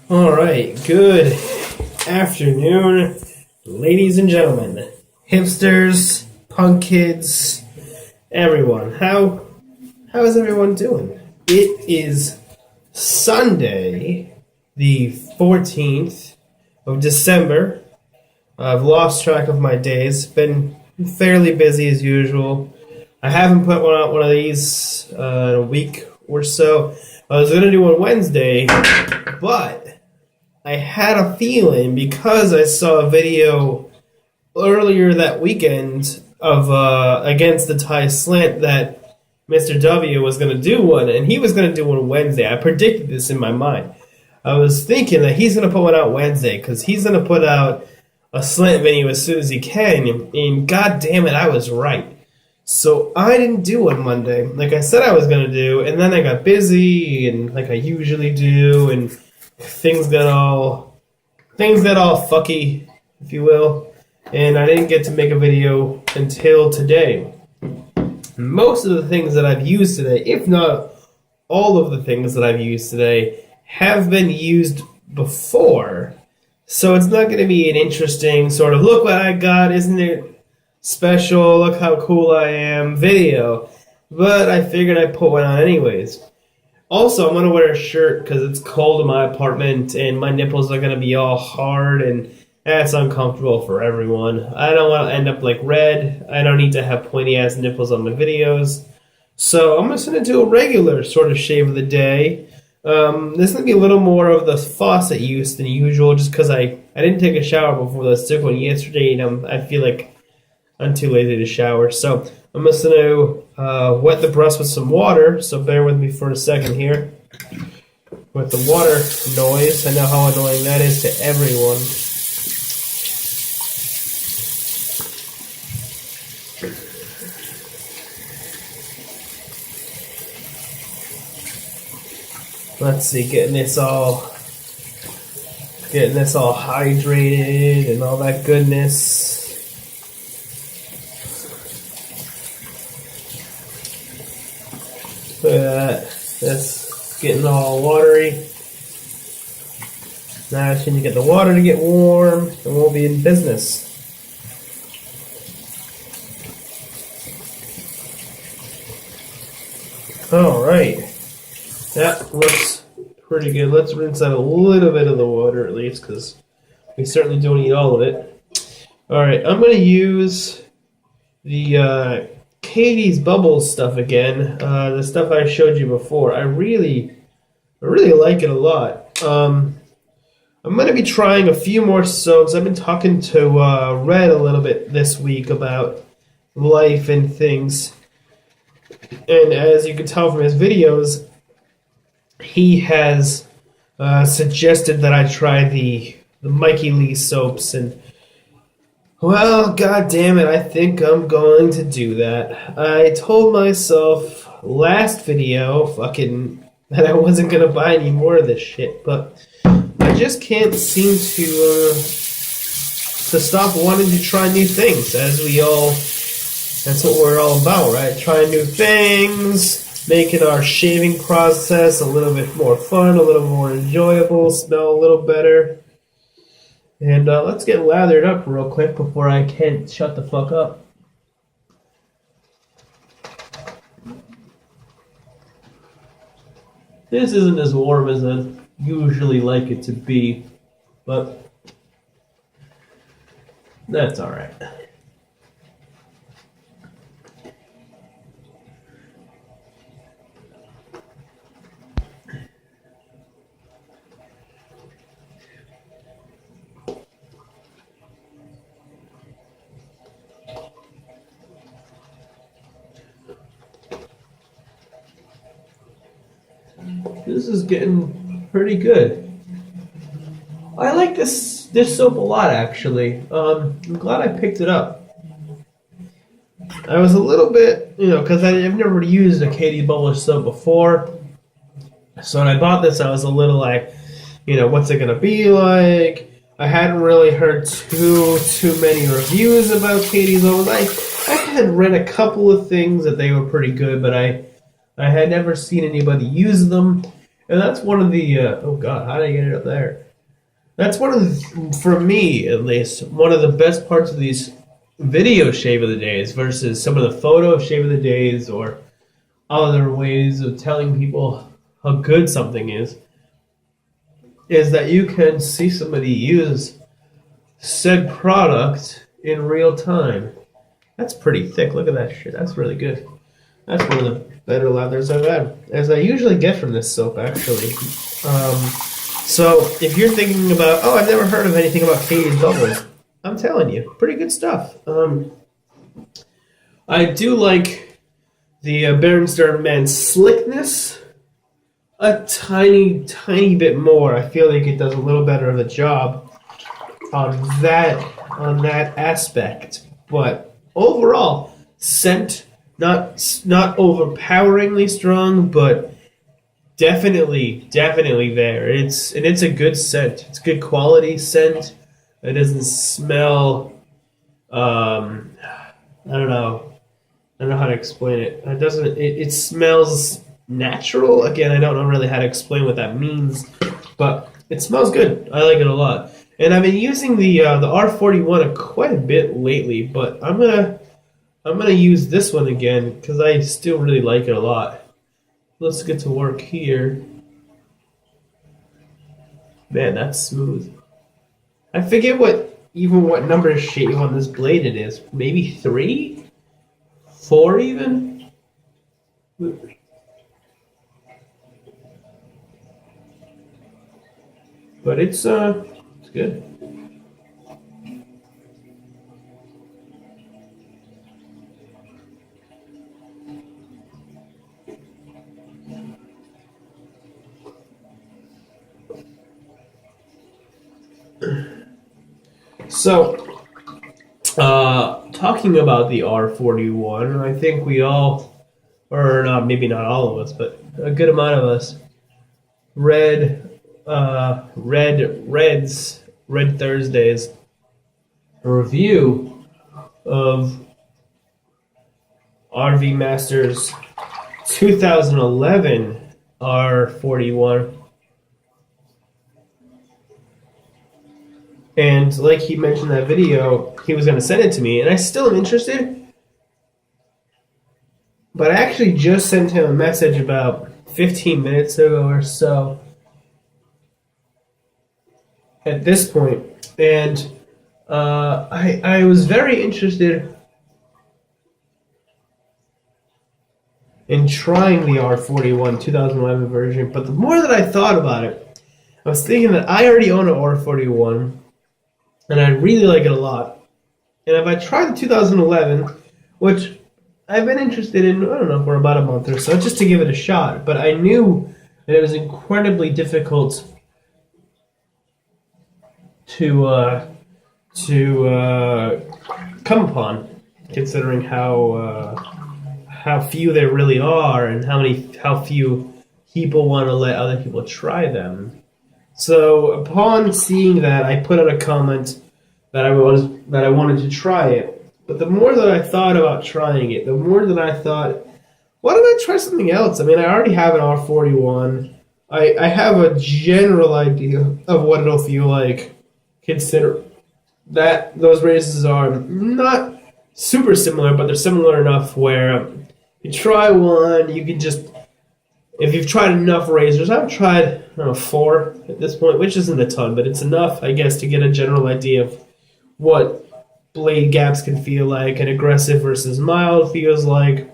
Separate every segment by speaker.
Speaker 1: All right, good afternoon, ladies and gentlemen, hipsters, punk kids, everyone. How is everyone doing? It is Sunday, the 14th of December. I've lost track of my days. Been fairly busy as usual. I haven't put one of these in a week or so. I was going to do on Wednesday, but I had a feeling because I saw a video earlier that weekend of Against the Tie Slant that Mr. W was going to do one, and he was going to do one Wednesday. I predicted this in my mind. I was thinking that he's going to put one out Wednesday because he's going to put out a slant video as soon as he can, and god damn it, I was right. So I didn't do one Monday, like I said I was going to do, and then I got busy, and like I usually do, and things got all fucky, if you will, and I didn't get to make a video until today. Most of the things that I've used today, if not all of the things that I've used today, have been used before, so it's not going to be an interesting sort of look what I got, isn't it special, look how cool I am video, but I figured I'd put one on anyways. Also, I'm going to wear a shirt because it's cold in my apartment and my nipples are going to be all hard and that's uncomfortable for everyone. I don't want to end up like Red. I don't need to have pointy-ass nipples on my videos. So I'm just going to do a regular sort of shave of the day. This is going to be a little more of the faucet use than usual just because I didn't take a shower before the sick one yesterday and I feel like I'm too lazy to shower. So I'm just going to wet the brush with some water, so bear with me for a second here. With the water noise, I know how annoying that is to everyone. Let's see, getting this all hydrated and all that goodness. Look at that. That's getting all watery. Now I just need to get the water to get warm and we'll be in business. Alright. That looks pretty good. Let's rinse out a little bit of the water at least because we certainly don't need all of it. Alright, I'm going to use the Katie's Bubbles stuff again, the stuff I showed you before. I really like it a lot. I'm going to be trying a few more soaps. I've been talking to Red a little bit this week about life and things. And as you can tell from his videos, he has suggested that I try the Mikey Lee soaps, and well, god damn it, I think I'm going to do that. I told myself last video that I wasn't going to buy any more of this shit, but I just can't seem to stop wanting to try new things, that's what we're all about, right? Trying new things, making our shaving process a little bit more fun, a little more enjoyable, smell a little better. And let's get lathered up real quick before I can't shut the fuck up. This isn't as warm as I usually like it to be, but that's alright. This is getting pretty good. I like this soap a lot, actually. I'm glad I picked it up. I was a little bit, because I've never used a Katie Bubbles soap before. So when I bought this, I was a little like, what's it going to be like? I hadn't really heard too many reviews about Katie's Bubbles. I had read a couple of things that they were pretty good, but I had never seen anybody use them. And that's one of the oh god, how did I get it up there? That's one of the, for me at least, one of the best parts of these video shave of the days versus some of the photo shave of the days or other ways of telling people how good something is that you can see somebody use said product in real time. That's pretty thick. Look at that shit. That's really good. That's one of the better lathers I've had, as I usually get from this soap, actually. So if you're thinking about, oh, I've never heard of anything about Katie's Bubbles, I'm telling you, pretty good stuff. I do like the Berenstain Man slickness a tiny, tiny bit more. I feel like it does a little better of a job on that aspect. But overall, scent not overpoweringly strong, but definitely there. It's a good scent. It's good quality scent. It doesn't smell. I don't know. I don't know how to explain it. It doesn't. It smells natural. Again, I don't know really how to explain what that means, but it smells good. I like it a lot. And I've been using the R41 quite a bit lately, but I'm gonna use this one again because I still really like it a lot. Let's get to work here. Man, that's smooth. I forget what number of shave on this blade it is. Maybe 3? 4 even? But it's good. So, talking about the R41, I think we all, or not, maybe not all of us, but a good amount of us, read Red Thursday's review of RV Master's 2011 R41. And like he mentioned in that video, he was going to send it to me, and I still am interested. But I actually just sent him a message about 15 minutes ago or so at this point. And I was very interested in trying the R41 2011 version. But the more that I thought about it, I was thinking that I already own an R41. And I really like it a lot. And if I try the 2011, which I've been interested in, I don't know, for about a month or so, just to give it a shot. But I knew that it was incredibly difficult to come upon, considering how few there really are, and how few people want to let other people try them. So upon seeing that, I put out a comment that I wanted to try it. But the more that I thought about trying it, the more that I thought, why don't I try something else? I mean, I already have an R41. I have a general idea of what it'll feel like. Consider that those razors are not super similar, but they're similar enough where you try one, you can just... If you've tried enough razors, I've tried, I don't know, 4 at this point, which isn't a ton, but it's enough, I guess, to get a general idea of what blade gaps can feel like, and aggressive versus mild feels like.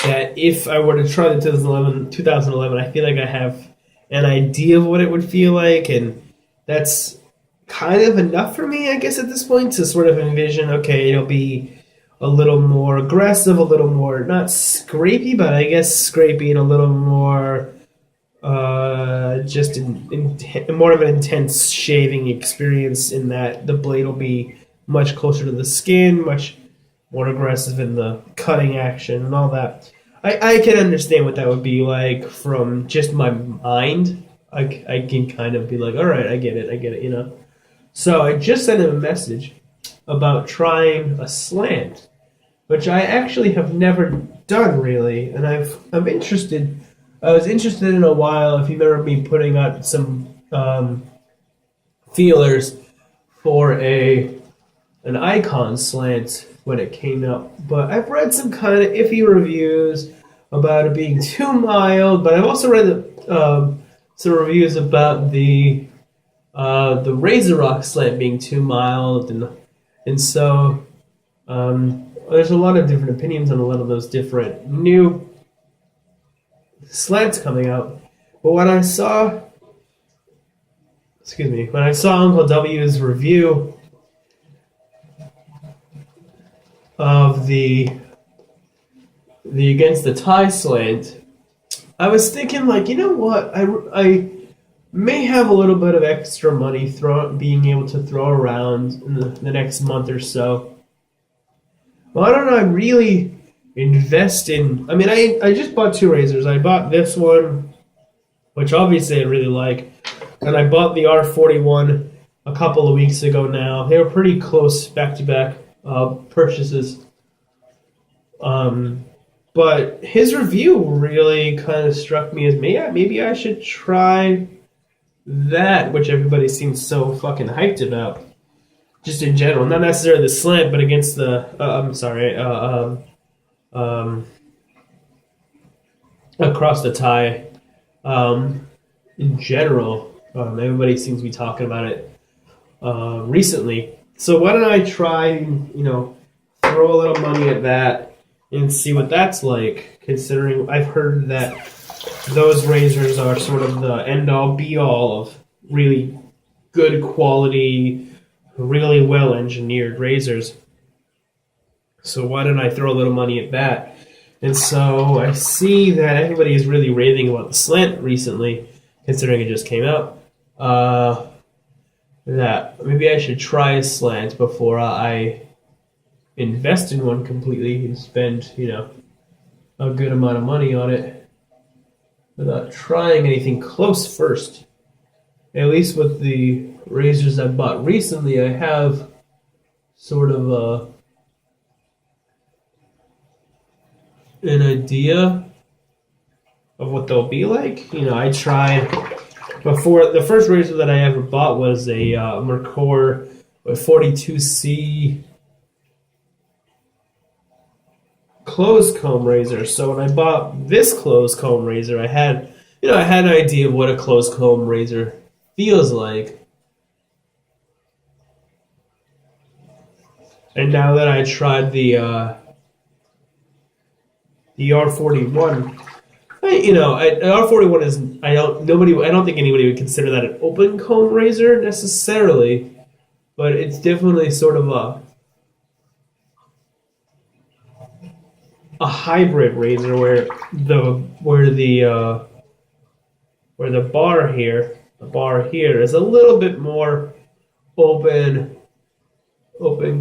Speaker 1: That if I were to try the 2011, I feel like I have an idea of what it would feel like, and that's kind of enough for me, I guess, at this point, to sort of envision, okay, it'll be a little more aggressive, a little more, not scrapey, but I guess scrapey, and a little more just more of an intense shaving experience, in that the blade will be much closer to the skin, much more aggressive in the cutting action and all that. I can understand what that would be like from just my mind. I can kind of be like, all right, I get it, you know. So I just sent him a message about trying a slant, which I actually have never done really, and I'm interested I was interested in a while. If you remember me putting out some feelers for an icon slant when it came out, but I've read some kind of iffy reviews about it being too mild. But I've also read some reviews about the Razor Rock slant being too mild, and so there's a lot of different opinions on a lot of those different new slants coming out. But when I saw Uncle W's review of the Against the Tie slant, I was thinking, like, you know what, I may have a little bit of extra money being able to throw around in the next month or so. Why don't I really invest in? I mean, I just bought two razors. I bought this one, which obviously I really like, and I bought the R41 a couple of weeks ago now. They were pretty close back-to-back purchases. But his review really kind of struck me as maybe I should try that, which everybody seems so fucking hyped about. Just in general, not necessarily the slant, but against the across the tie. In general, everybody seems to be talking about it recently. So why don't I try, throw a little money at that and see what that's like, considering I've heard that those razors are sort of the end-all, be-all of really good quality, really well-engineered razors. So why don't I throw a little money at that? And so I see that everybody is really raving about the slant recently, considering it just came out. That maybe I should try a slant before I invest in one completely and spend, a good amount of money on it without trying anything close first. At least with the razors I bought recently, I have sort of an idea of what they'll be like. I tried before. The first razor that I ever bought was a Mercor 42C closed comb razor. So when I bought this closed comb razor, I had an idea of what a closed comb razor feels like. And now that I tried the R41, R41 is I don't think anybody would consider that an open comb razor necessarily, but it's definitely sort of a hybrid razor where the bar here is a little bit more open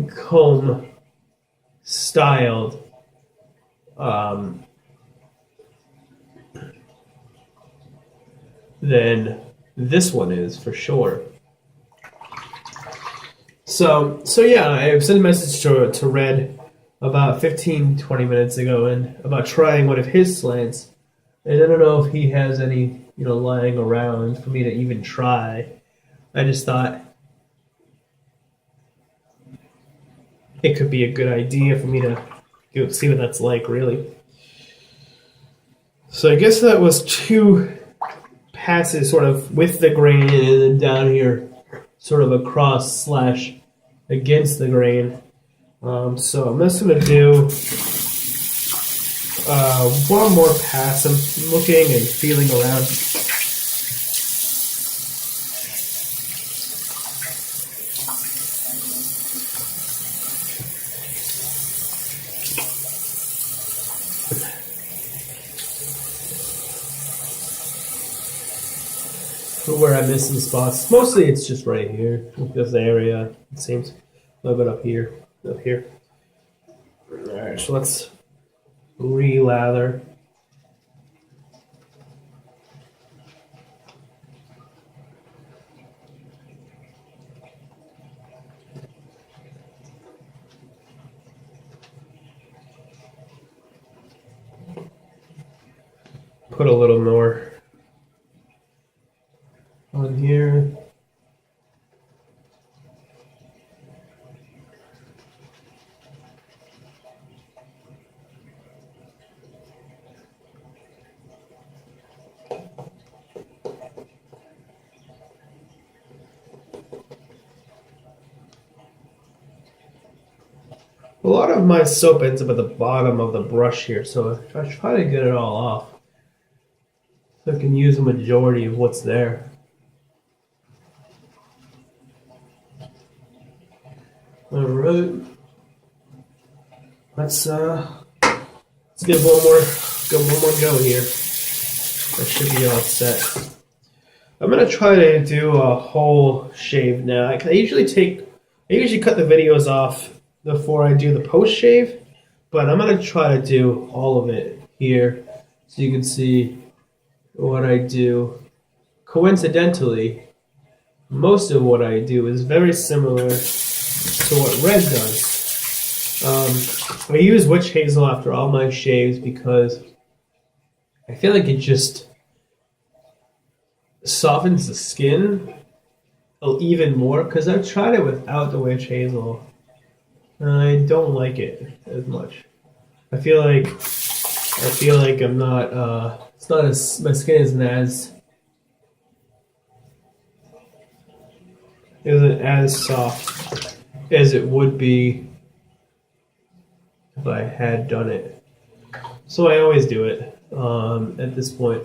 Speaker 1: comb styled. Than this one is, for sure. So yeah, I sent a message to Red about 15-20 minutes ago and about trying one of his slants. And I don't know if he has any, lying around for me to even try. I just thought it could be a good idea for me to see what that's like, really. So I guess that was two passes sort of with the grain and then down here sort of across / against the grain. So I'm just going to do one more pass. I'm looking and feeling around. Where I miss some spots. Mostly it's just right here. This area, it seems. A little bit up here. Alright, so let's re-lather. put a little more on here. A lot of my soap ends up at the bottom of the brush here, so I try to get it all off so I can use the majority of what's there. All right, let's give one more go here. That should be all set. I'm gonna try to do a whole shave now. I usually cut the videos off before I do the post shave, but I'm gonna try to do all of it here so you can see what I do. Coincidentally, most of what I do is very similar to what Red does. I use witch hazel after all my shaves because I feel like it just softens the skin even more, because I've tried it without the witch hazel. I don't like it as much. I feel like I'm not. It's not as, my skin isn't as soft as it would be if I had done it. So I always do it at this point.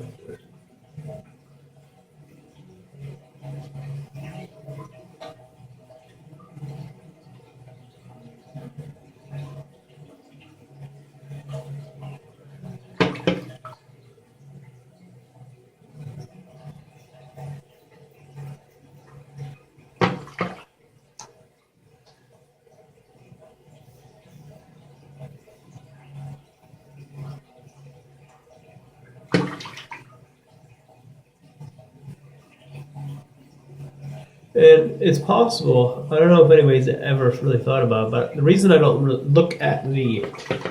Speaker 1: And it's possible, I don't know if anybody's ever really thought about it, but the reason I don't look at the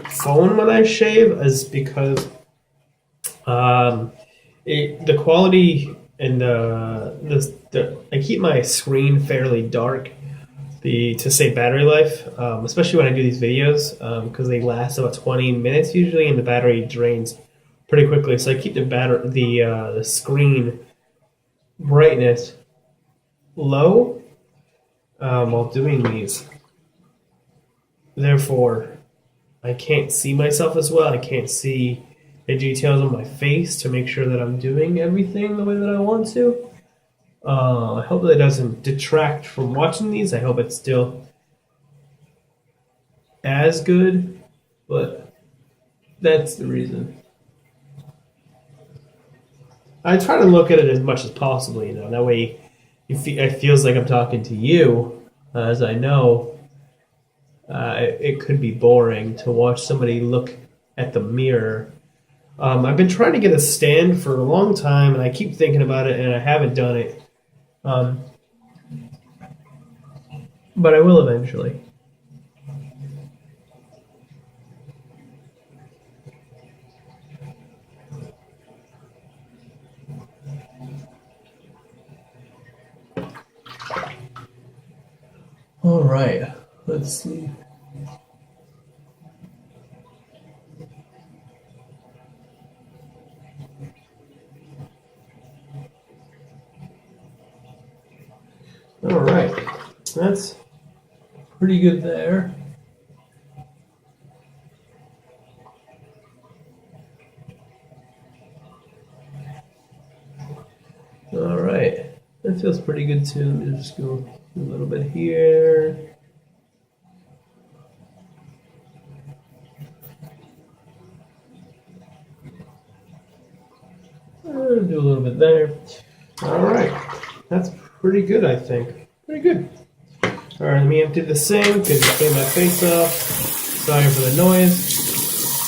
Speaker 1: phone when I shave is because the quality and I keep my screen fairly dark to save battery life, especially when I do these videos, because they last about 20 minutes usually, and the battery drains pretty quickly. So I keep the screen brightness low while doing these. Therefore, I can't see myself as well. I can't see the details on my face to make sure that I'm doing everything the way that I want to. I hope that doesn't detract from watching these. I hope it's still as good, but that's the reason. I try to look at it as much as possible, that way it feels like I'm talking to you, as I know it could be boring to watch somebody look at the mirror. I've been trying to get a stand for a long time, and I keep thinking about it, and I haven't done it. But I will eventually. All right, let's see. All right, that's pretty good there. All right, that feels pretty good too. Let me just go a little bit here. Do a little bit there. All right, that's pretty good, I think. Pretty good. All right, let me empty the sink and clean my face off. Sorry for the noise.